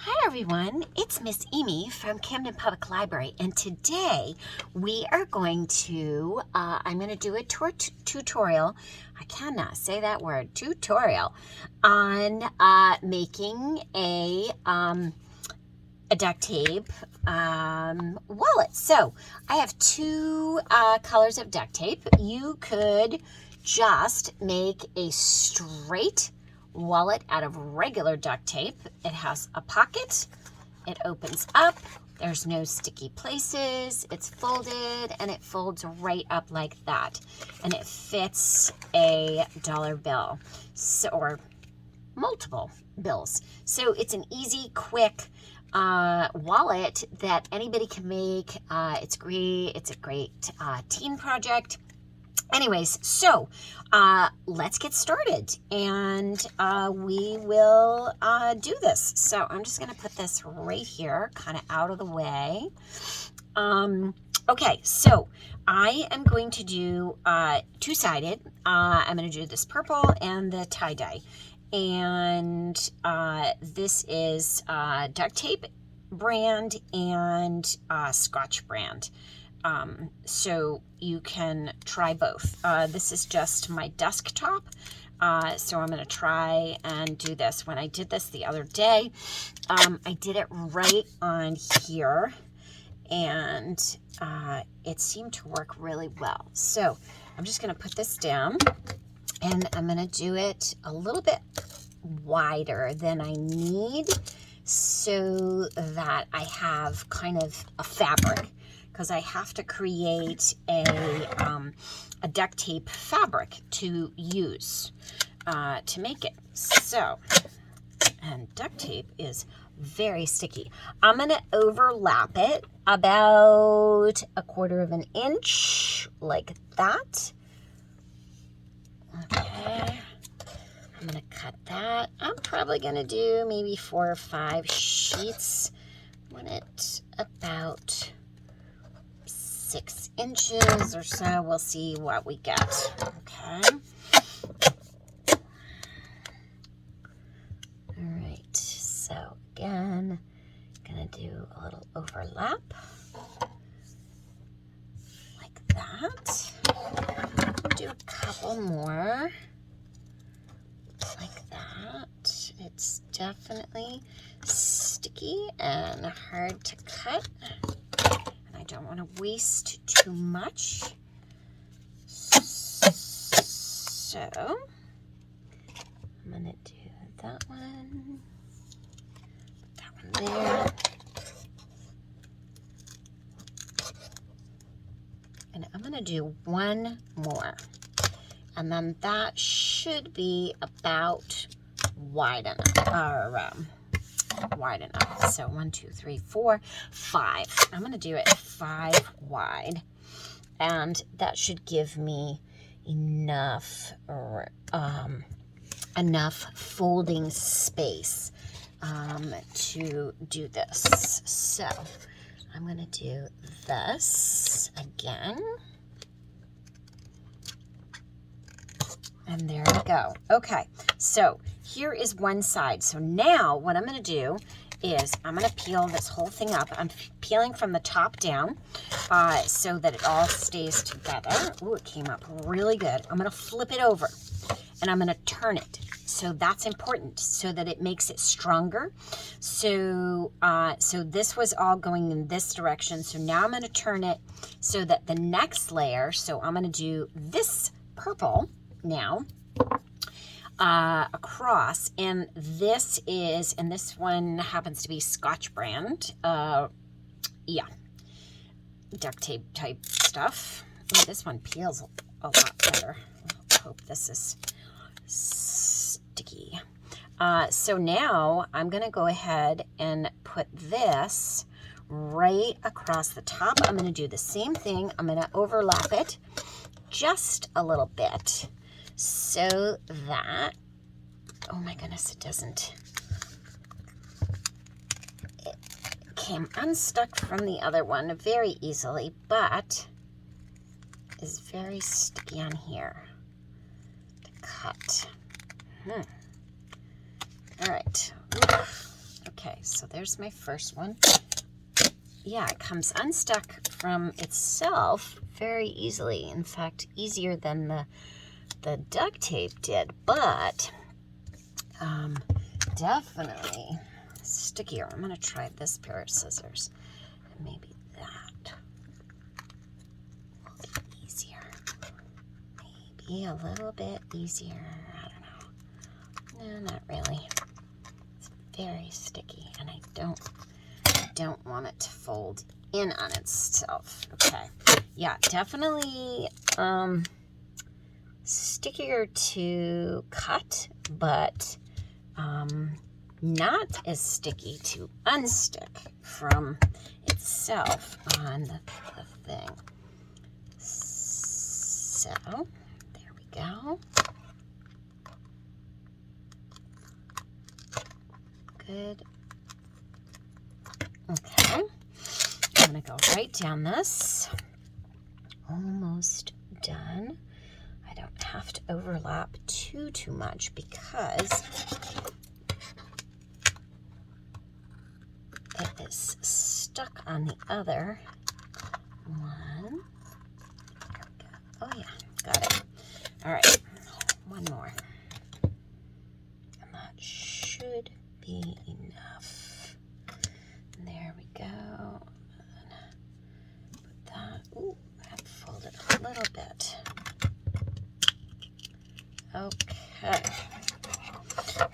Hi everyone, it's Miss Amy from Camden Public Library, and today we are going to, I'm going to do a tutorial, I cannot say that word, tutorial, on making a duct tape wallet. So I have two colors of duct tape. You could just make a straight wallet out of regular duct tape. It has a pocket, it opens up, there's no sticky places, it's folded, and it folds right up like that, and it fits a dollar bill, so, or multiple bills. So it's an easy, quick wallet that anybody can make. It's great. It's a great teen project. Anyways, so let's get started, and we will do this. So I'm just going to put this right here, kind of out of the way. Okay, so I am going to do two-sided. I'm going to do this purple and the tie-dye. And this is Duct Tape brand and Scotch brand. So you can try both. This is just my desktop. So I'm going to try and do this. When I did this the other day, I did it right on here, and it seemed to work really well. So I'm just going to put this down, and I'm going to do it a little bit wider than I need so that I have kind of a fabric, because I have to create a duct tape fabric to use to make it. So, and duct tape is very sticky. I'm going to overlap it about 1/4 of an inch like that. Okay. I'm going to cut that. I'm probably going to do maybe 4 or 5 sheets. I want it about 6 inches or so. We'll see what we get. Okay. All right. So again, gonna do a little overlap like that. Do a couple more like that. It's definitely sticky and hard to cut. I don't want to waste too much. So I'm going to do that one, there. And I'm going to do one more. And then that should be about wide enough, or wide enough. So 1, 2, 3, 4, 5. I'm going to do it 5 wide, and that should give me enough enough folding space to do this. So I'm going to do this again. And there we go. Okay, so here is one side. So now what I'm going to do is I'm going to peel this whole thing up. I'm peeling from the top down so that it all stays together. Ooh, it came up really good. I'm going to flip it over, and I'm going to turn it. So that's important, so that it makes it stronger. So, so this was all going in this direction. So now I'm going to turn it so that the next layer, so I'm going to do this purple now across, and this is, and this one happens to be Scotch brand, yeah, duct tape type stuff. Oh, this one peels a lot better. I hope this is sticky. So now I'm going to go ahead and put this right across the top. I'm going to do the same thing. I'm going to overlap it just a little bit, so that, oh my goodness, it doesn't, it came unstuck from the other one very easily, but is very sticky on here to cut. All right. Okay, so there's my first one. Yeah, it comes unstuck from itself very easily. In fact, easier than the duct tape did, but definitely stickier. I'm going to try this pair of scissors. Maybe that will be easier. Maybe a little bit easier. I don't know. No, not really. It's very sticky, and I don't want it to fold in on itself. Okay. Yeah, definitely stickier to cut, but not as sticky to unstick from itself on the thing. So, there we go. Good. Okay. I'm going to go right down this. Almost done. I don't have to overlap too much because it is stuck on the other one. There we go. Oh yeah, got it. All right, one more. And that should be enough. There we go. Put that, ooh, that folded a little bit. Okay.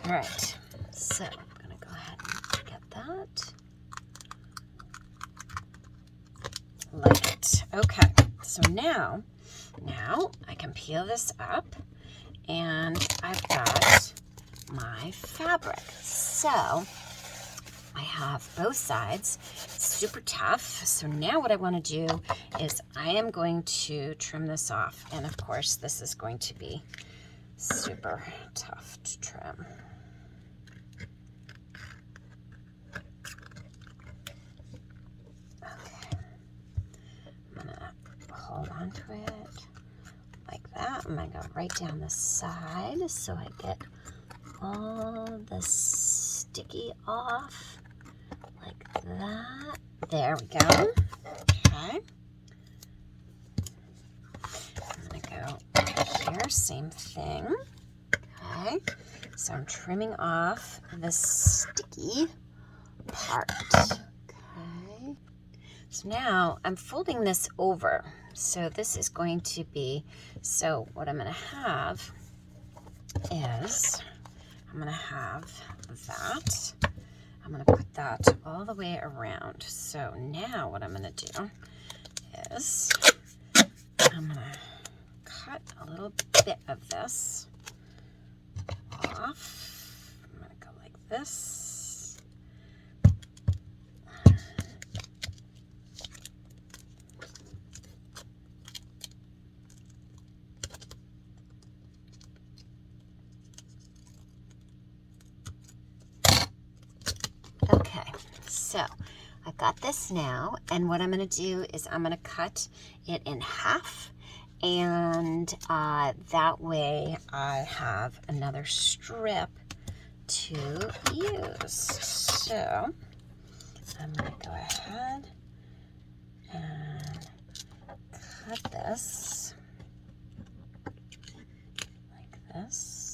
All right, so I'm gonna go ahead and get that. Like it. Okay, so now I can peel this up and I've got my fabric. So I have both sides, super tough. So now what I want to do is I am going to trim this off. And of course, this is going to be super tough to trim. Okay. I'm going to hold on to it like that. I'm going to go right down the side so I get all the sticky off like that. There we go. Okay. I'm going to go here, same thing. Okay. So I'm trimming off the sticky part. Okay. So now I'm folding this over. So this is going to be, so what I'm going to have is, I'm going to have that. I'm going to put that all the way around. So now what I'm going to do is I'm going to cut a little bit of this off. I'm going to go like this. Okay, so I've got this now, and what I'm going to do is I'm going to cut it in half, and that way I have another strip to use. So I'm going to go ahead and cut this like this.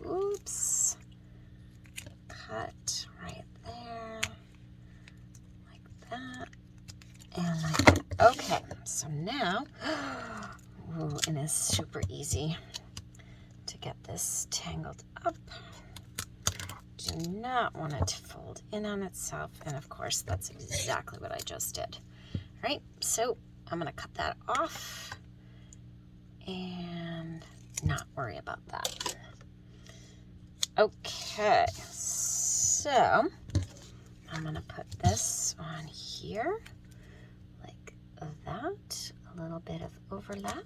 Oops, cut right there, like that, and like that. Okay, so now, ooh, and it's super easy to get this tangled up. Do not want it to fold in on itself, and of course, that's exactly what I just did. All right, so I'm gonna cut that off and not worry about that. Okay, so I'm going to put this on here like that, a little bit of overlap.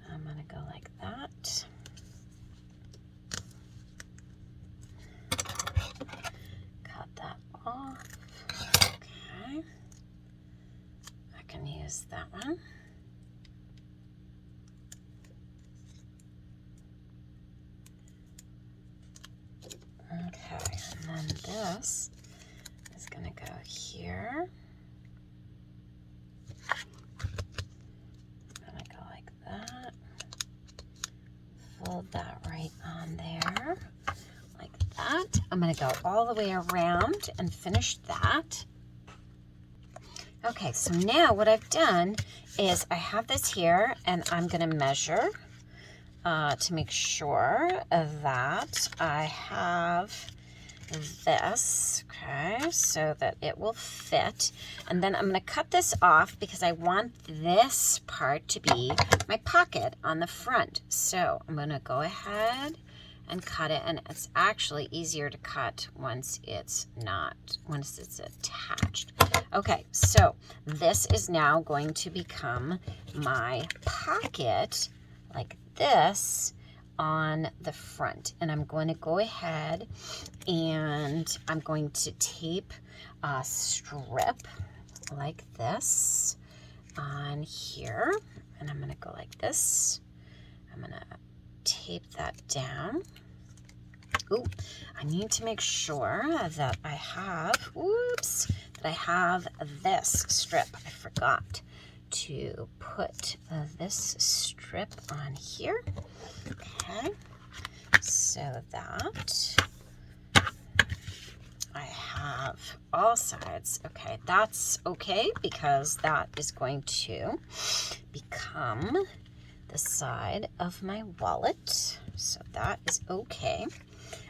I'm going to go like that. is that one. Okay, and then this is going to go here. I'm going to go like that. Fold that right on there, like that. I'm going to go all the way around and finish that. Okay, so now what I've done is I have this here, and I'm going to measure to make sure that I have this, okay, so that it will fit. And then I'm going to cut this off because I want this part to be my pocket on the front. So I'm going to go ahead and cut it, and it's actually easier to cut once it's attached. Okay, so this is now going to become my pocket like this on the front, and I'm going to go ahead and I'm going to tape a strip like this on here, and I'm going to go like this. I'm going to tape that down. Ooh, I need to make sure that I have, whoops, that I have this strip. I forgot to put this strip on here. Okay, so that I have all sides. Okay, that's okay because that is going to become the side of my wallet. So that is okay.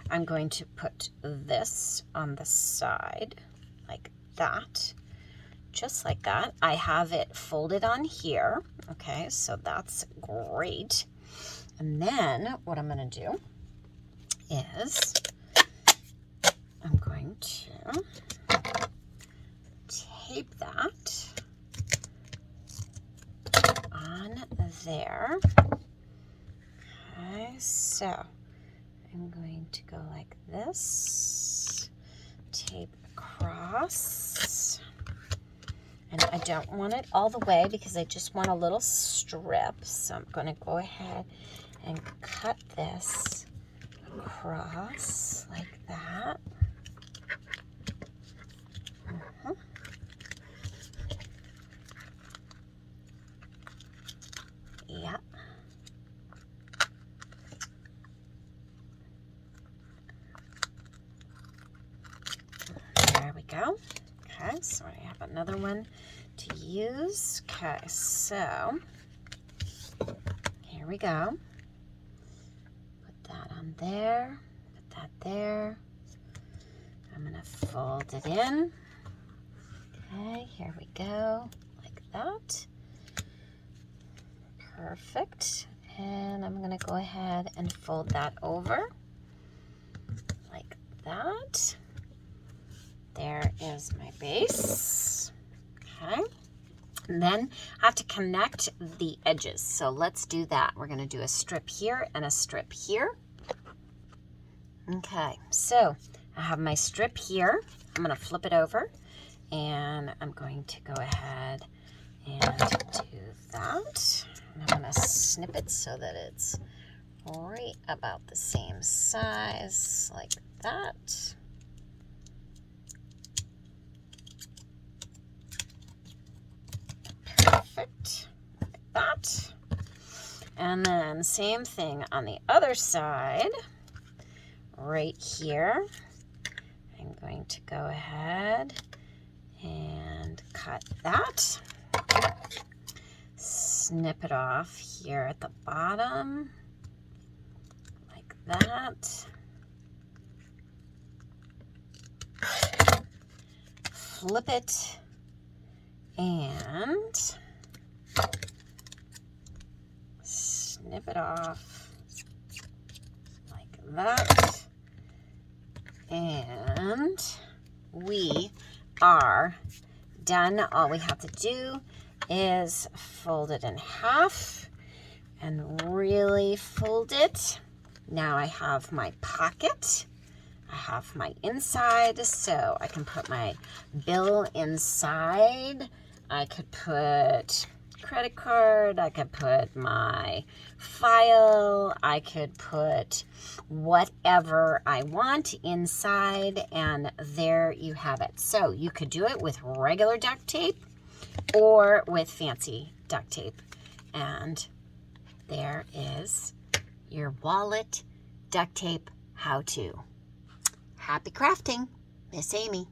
I'm going to put this on the side like that. Just like that. I have it folded on here. Okay, so that's great. And then what I'm going to do is I'm going to tape that on there. Okay, so I'm going to go like this, tape across. And I don't want it all the way because I just want a little strip. So I'm going to go ahead and cut this across like that. Yeah. There we go. Okay, so I have another one to use. Okay, so here we go. Put that on there, put that there. I'm going to fold it in. Okay, here we go, like that. Perfect. And I'm going to go ahead and fold that over like that. There is my base. Okay. And then I have to connect the edges. So let's do that. We're going to do a strip here and a strip here. Okay. So I have my strip here. I'm going to flip it over and I'm going to go ahead and do that. And I'm going to snip it so that it's right about the same size like that. Perfect, like that. And then same thing on the other side, right here. I'm going to go ahead and cut that. Snip it off here at the bottom, like that. Flip it and snip it off like that. And we are done. All we have to do is fold it in half and really fold it. Now I have my pocket. I have my inside, so I can put my bill inside I could put credit card, I could put my file, I could put whatever I want inside, and there you have it. So you could do it with regular duct tape or with fancy duct tape. And there is your wallet duct tape how-to. Happy crafting, Miss Amy.